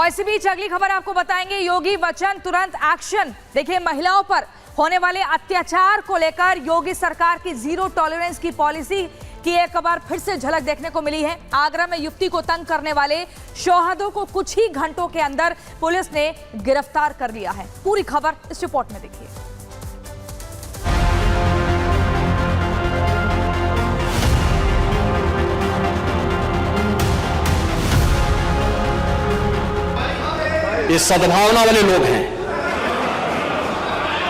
इसी बीच अगली खबर आपको बताएंगे, योगी वचन तुरंत एक्शन। देखिए, महिलाओं पर होने वाले अत्याचार को लेकर योगी सरकार की जीरो टॉलरेंस की पॉलिसी की एक बार फिर से झलक देखने को मिली है। आगरा में युवती को तंग करने वाले शोहदों को कुछ ही घंटों के अंदर पुलिस ने गिरफ्तार कर लिया है। पूरी खबर इस रिपोर्ट में देखिए। ये सद्भावना वाले लोग हैं,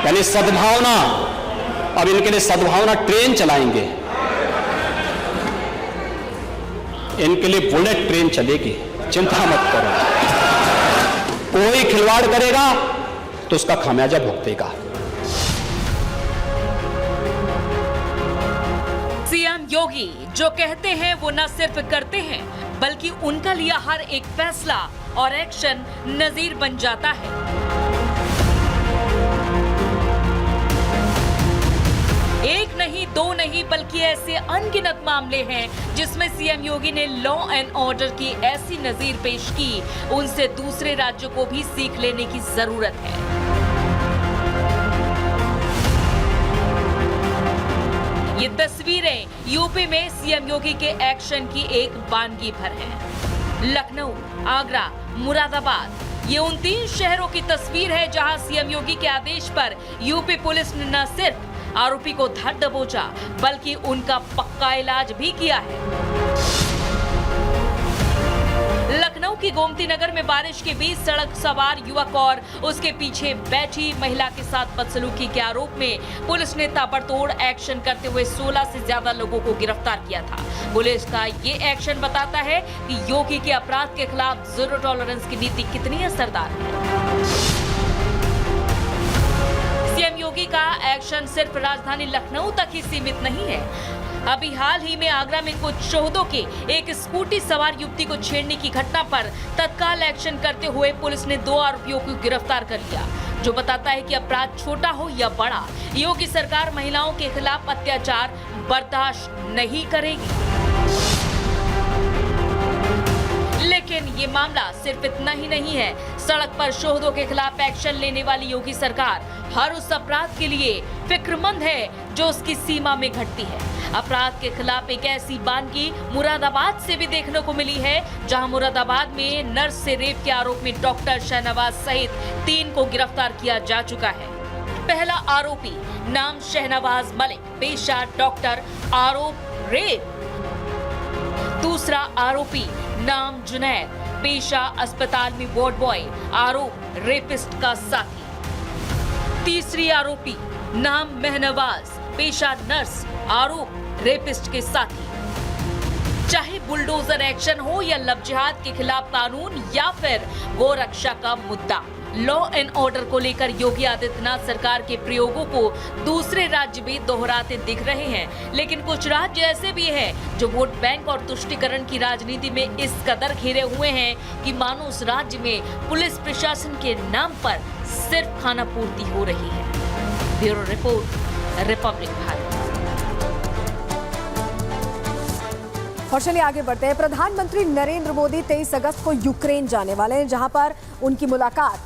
यानी सद्भावना। अब इनके लिए सद्भावना ट्रेन चलाएंगे, इनके लिए बुलेट ट्रेन चलेगी, चिंता मत करो। कोई खिलवाड़ करेगा तो उसका खामियाजा भुगतेगा। सीएम योगी जो कहते हैं वो न सिर्फ करते हैं, बल्कि उनका लिया हर एक फैसला और एक्शन नजीर बन जाता है। एक नहीं, दो नहीं, बल्कि ऐसे अनगिनत मामले हैं जिसमें सीएम योगी ने लॉ एंड ऑर्डर की ऐसी नजीर पेश की, उनसे दूसरे राज्यों को भी सीख लेने की जरूरत है। ये तस्वीरें यूपी में सीएम योगी के एक्शन की एक वानगी भर हैं। लखनऊ, आगरा, मुरादाबाद, ये उन 3 शहरों की तस्वीर है जहां सीएम योगी के आदेश पर यूपी पुलिस ने न सिर्फ आरोपी को धर दबोचा, बल्कि उनका पक्का इलाज भी किया है। लखनऊ की गोमती नगर में बारिश के बीच सड़क सवार युवक और उसके पीछे बैठी महिला के साथ बदसलूकी के आरोप में पुलिस ने ताबड़तोड़ एक्शन करते हुए 16 से ज्यादा लोगों को गिरफ्तार किया था। पुलिस का ये एक्शन बताता है कि योगी के अपराध के खिलाफ जीरो टॉलरेंस की नीति कितनी असरदार है। सीएम योगी का एक्शन सिर्फ राजधानी लखनऊ तक ही सीमित नहीं है। अभी हाल ही में आगरा में कुछ शोहदों के एक स्कूटी सवार युवती को छेड़ने की घटना पर तत्काल एक्शन करते हुए पुलिस ने 2 आरोपियों को गिरफ्तार कर लिया, जो बताता है कि अपराध छोटा हो या बड़ा, योगी सरकार महिलाओं के खिलाफ अत्याचार बर्दाश्त नहीं करेगी। लेकिन ये मामला सिर्फ इतना ही नहीं है। सड़क पर शोहदों के खिलाफ एक्शन लेने वाली योगी सरकार हर उस अपराध के लिए फिक्रमंद है जो उसकी सीमा में घटती है। अपराध के खिलाफ एक ऐसी वानगी मुरादाबाद से भी देखने को मिली है, जहां मुरादाबाद में नर्स से रेप के आरोप में डॉक्टर शहनवाज सहित 3 को गिरफ्तार किया जा चुका है। पहला आरोपी नाम शहनवाज मलिक, पेशा डॉक्टर, आरोप रेप। दूसरा आरोपी नाम जुनैद, पेशा अस्पताल में वार्ड बॉय, आरोप रेपिस्ट का साथी। तीसरी आरोपी नाम महनवाज, पेशा नर्स, आरोप रेपिस्ट के साथी। चाहे बुलडोजर एक्शन हो या लव जिहाद के खिलाफ कानून या फिर गौ रक्षा का मुद्दा, लॉ एंड ऑर्डर को लेकर योगी आदित्यनाथ सरकार के प्रयोगों को दूसरे राज्य भी दोहराते दिख रहे हैं। लेकिन कुछ राज्य ऐसे भी हैं जो वोट बैंक और तुष्टीकरण की राजनीति में इस कदर घिरे हुए हैं कि मानो उस राज्य में पुलिस प्रशासन के नाम पर सिर्फ खाना पूर्ति हो रही है। Bureau report, Republic Bharat. और चलिए आगे बढ़ते हैं। प्रधानमंत्री नरेंद्र मोदी 23 अगस्त को यूक्रेन जाने वाले हैं, जहां पर उनकी मुलाकात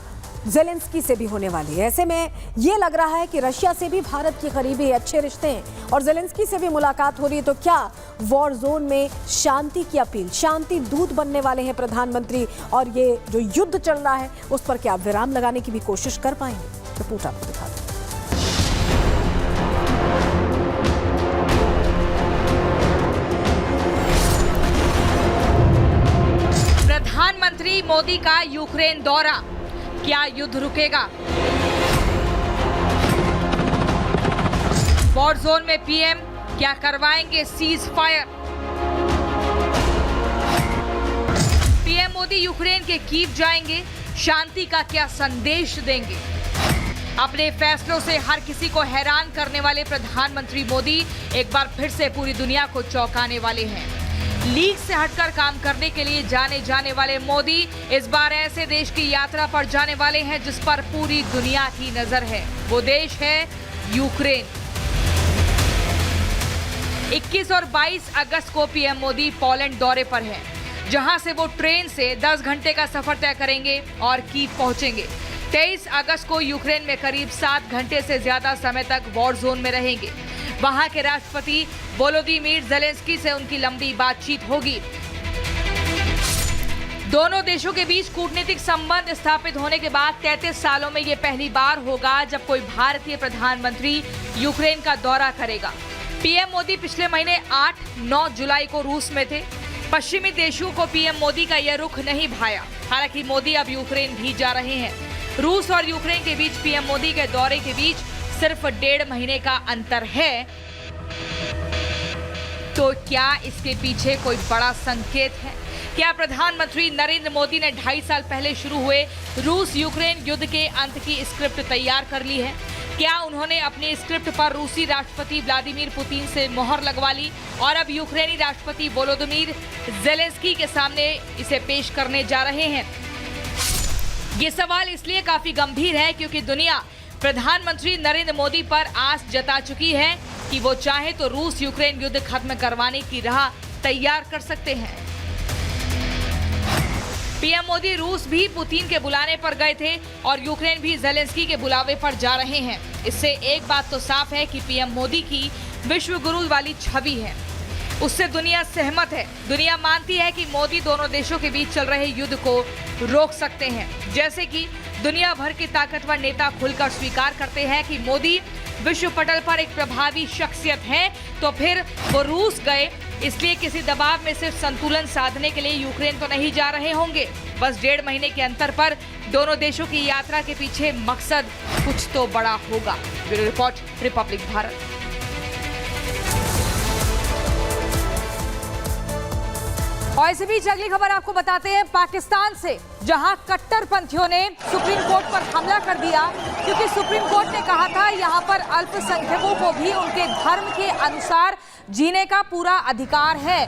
ज़ेलेंस्की से भी होने वाली है। ऐसे में ये लग रहा है कि रशिया से भी भारत की करीबी अच्छे रिश्ते हैं और ज़ेलेंस्की से भी मुलाकात हो रही है। तो क्या वॉर जोन में शांति की अपील, शांति दूत बनने वाले हैं प्रधानमंत्री, और ये जो युद्ध चल रहा है उस पर क्या विराम लगाने की भी कोशिश कर पाएंगे? रिपोर्ट आपको दिखा दें। प्रधानमंत्री मोदी का यूक्रेन दौरा, क्या युद्ध रुकेगा? वॉर जोन में पीएम क्या करवाएंगे cease fire? PM Modi Ukraine के कीव जाएंगे, शांति का क्या संदेश देंगे? अपने फैसलों से हर किसी को हैरान करने वाले प्रधानमंत्री मोदी एक बार फिर से पूरी दुनिया को चौंकाने वाले हैं। लीग से हटकर काम करने के लिए जाने जाने वाले मोदी इस बार ऐसे देश की यात्रा पर जाने वाले हैं जिस पर पूरी दुनिया की नजर है। वो देश है यूक्रेन। 21 और 22 अगस्त को पीएम मोदी पोलैंड दौरे पर हैं। जहां से वो ट्रेन से 10 घंटे का सफर तय करेंगे और कीव पहुंचेंगे। 23 अगस्त को यूक्रेन में करीब 7 घंटे से ज्यादा समय तक वॉर जोन में रहेंगे। वहां के राष्ट्रपति वोलोदिमीर ज़ेलेंस्की से उनकी लंबी बातचीत होगी। दोनों देशों के बीच कूटनीतिक संबंध स्थापित होने के बाद 33 सालों में ये पहली बार होगा जब कोई भारतीय प्रधानमंत्री यूक्रेन का दौरा करेगा। पीएम मोदी पिछले महीने 8-9 जुलाई को रूस में थे। पश्चिमी देशों को पीएम मोदी का यह रुख नहीं भाया। हालांकि मोदी अब यूक्रेन भी जा रहे हैं। रूस और यूक्रेन के बीच पीएम मोदी के दौरे के बीच सिर्फ 1.5 महीने का अंतर है। तो क्या इसके पीछे कोई बड़ा संकेत है? क्या प्रधानमंत्री नरेंद्र मोदी ने 2.5 साल पहले शुरू हुए रूस यूक्रेन युद्ध के अंत की स्क्रिप्ट तैयार कर ली है? क्या उन्होंने अपनी स्क्रिप्ट पर रूसी राष्ट्रपति व्लादिमीर पुतिन से मोहर लगवा ली और अब यूक्रेनी राष्ट्रपति वोलोदिमीर ज़ेलेंस्की के सामने इसे पेश करने जा रहे हैं? ये सवाल इसलिए काफी गंभीर है क्योंकि दुनिया प्रधानमंत्री नरेंद्र मोदी पर आस जता चुकी है कि वो चाहे तो रूस यूक्रेन युद्ध खत्म करवाने की राह तैयार कर सकते हैं। पीएम मोदी रूस भी पुतिन के बुलाने पर गए थे और यूक्रेन भी ज़ेलेंस्की के बुलावे पर जा रहे हैं। इससे एक बात तो साफ है कि पीएम मोदी की विश्व गुरु वाली छवि है, उससे दुनिया सहमत है। दुनिया मानती है कि मोदी दोनों देशों के बीच चल रहे युद्ध को रोक सकते हैं। जैसे कि दुनिया भर के ताकतवर नेता खुलकर स्वीकार करते हैं कि मोदी विश्व पटल पर एक प्रभावी शख्सियत हैं, तो फिर वो रूस गए इसलिए किसी दबाव में सिर्फ संतुलन साधने के लिए यूक्रेन तो नहीं जा रहे होंगे। बस 1.5 महीने के अंतर पर दोनों देशों की यात्रा के पीछे मकसद कुछ तो बड़ा होगा। Bureau report, Republic Bharat. और इसी बीच अगली खबर आपको बताते हैं पाकिस्तान से, जहां कट्टरपंथियों ने सुप्रीम कोर्ट पर हमला कर दिया क्योंकि सुप्रीम कोर्ट ने कहा था यहां पर अल्पसंख्यकों को भी उनके धर्म के अनुसार जीने का पूरा अधिकार है।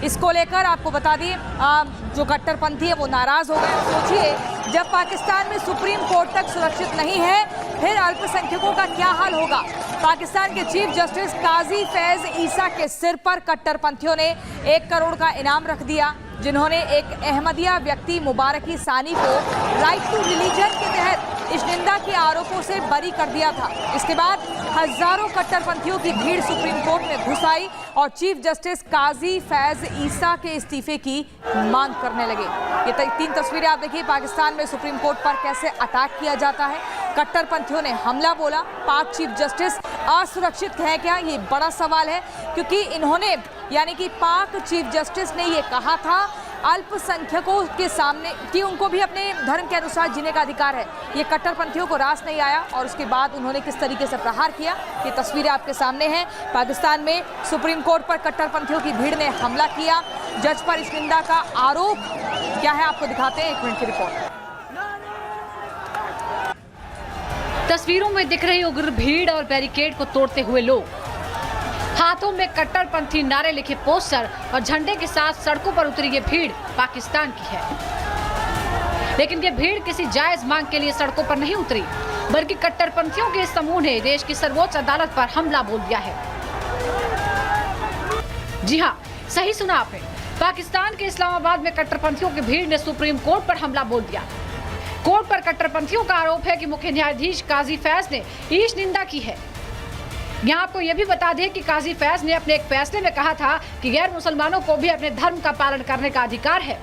इसको लेकर आपको बता दें जो कट्टरपंथी है वो नाराज हो गए। सोचिए, जब पाकिस्तान में सुप्रीम कोर्ट तक सुरक्षित नहीं है फिर अल्पसंख्यकों का क्या हाल होगा। पाकिस्तान के चीफ जस्टिस काजी फैज ईसा के सिर पर कट्टरपंथियों ने 1 करोड़ का इनाम रख दिया, जिन्होंने एक अहमदिया व्यक्ति मुबारकी सानी को राइट टू रिलीजन के तहत इस निंदा के आरोपों से बरी कर दिया था। इसके बाद हजारों कट्टरपंथियों की भीड़ सुप्रीम कोर्ट में घुस आई और चीफ जस्टिस काजी फैज ईसा के इस्तीफे की मांग करने लगे। ये 3 तस्वीरें आप देखिए पाकिस्तान में सुप्रीम कोर्ट पर कैसे अटैक किया जाता है। कट्टरपंथियों ने हमला बोला। पाक चीफ जस्टिस असुरक्षित है क्या, ये बड़ा सवाल है क्योंकि इन्होंने यानी कि पाक चीफ जस्टिस ने ये कहा था अल्पसंख्यकों के सामने कि उनको भी अपने धर्म के अनुसार जीने का अधिकार है। ये कट्टरपंथियों को रास नहीं आया और उसके बाद उन्होंने किस तरीके से प्रहार किया, ये तस्वीरें आपके सामने हैं। पाकिस्तान में सुप्रीम कोर्ट पर कट्टरपंथियों की भीड़ ने हमला किया। जज पर इस निंदा का आरोप क्या है आपको दिखाते हैं, 1 मिनट की रिपोर्ट। तस्वीरों में दिख रही उग्र भीड़ और बैरिकेड को तोड़ते हुए लोग, हाथों में कट्टरपंथी नारे लिखे पोस्टर और झंडे के साथ सड़कों पर उतरी ये भीड़ पाकिस्तान की है। लेकिन ये भीड़ किसी जायज मांग के लिए सड़कों पर नहीं उतरी, बल्कि कट्टरपंथियों के इस समूह ने देश की सर्वोच्च अदालत पर हमला बोल दिया है। जी हाँ, सही सुना आपने, पाकिस्तान के इस्लामाबाद में कट्टरपंथियों की भीड़ ने सुप्रीम कोर्ट पर हमला बोल दिया। कोर्ट पर कट्टरपंथियों का आरोप है कि मुख्य न्यायाधीश काजी फैज ने ईश निंदा की है। यहाँ आपको यह भी बता दें कि काजी फैज ने अपने एक फैसले में कहा था कि गैर मुसलमानों को भी अपने धर्म का पालन करने का अधिकार है।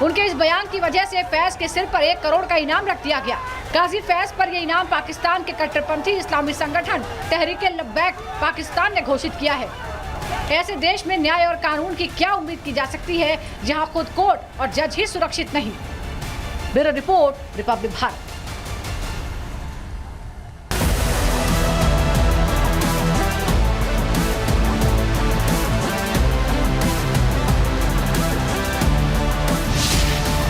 उनके इस बयान की वजह से फैज के सिर पर 1 करोड़ का इनाम रख दिया गया। काजी फैज पर यह इनाम पाकिस्तान के कट्टरपंथी इस्लामी संगठन तहरीक लब्बैक पाकिस्तान ने घोषित किया है। ऐसे देश में न्याय और कानून की क्या उम्मीद की जा सकती है जहाँ खुद कोर्ट और जज ही सुरक्षित नहीं। Bureau report, Republic Bharat.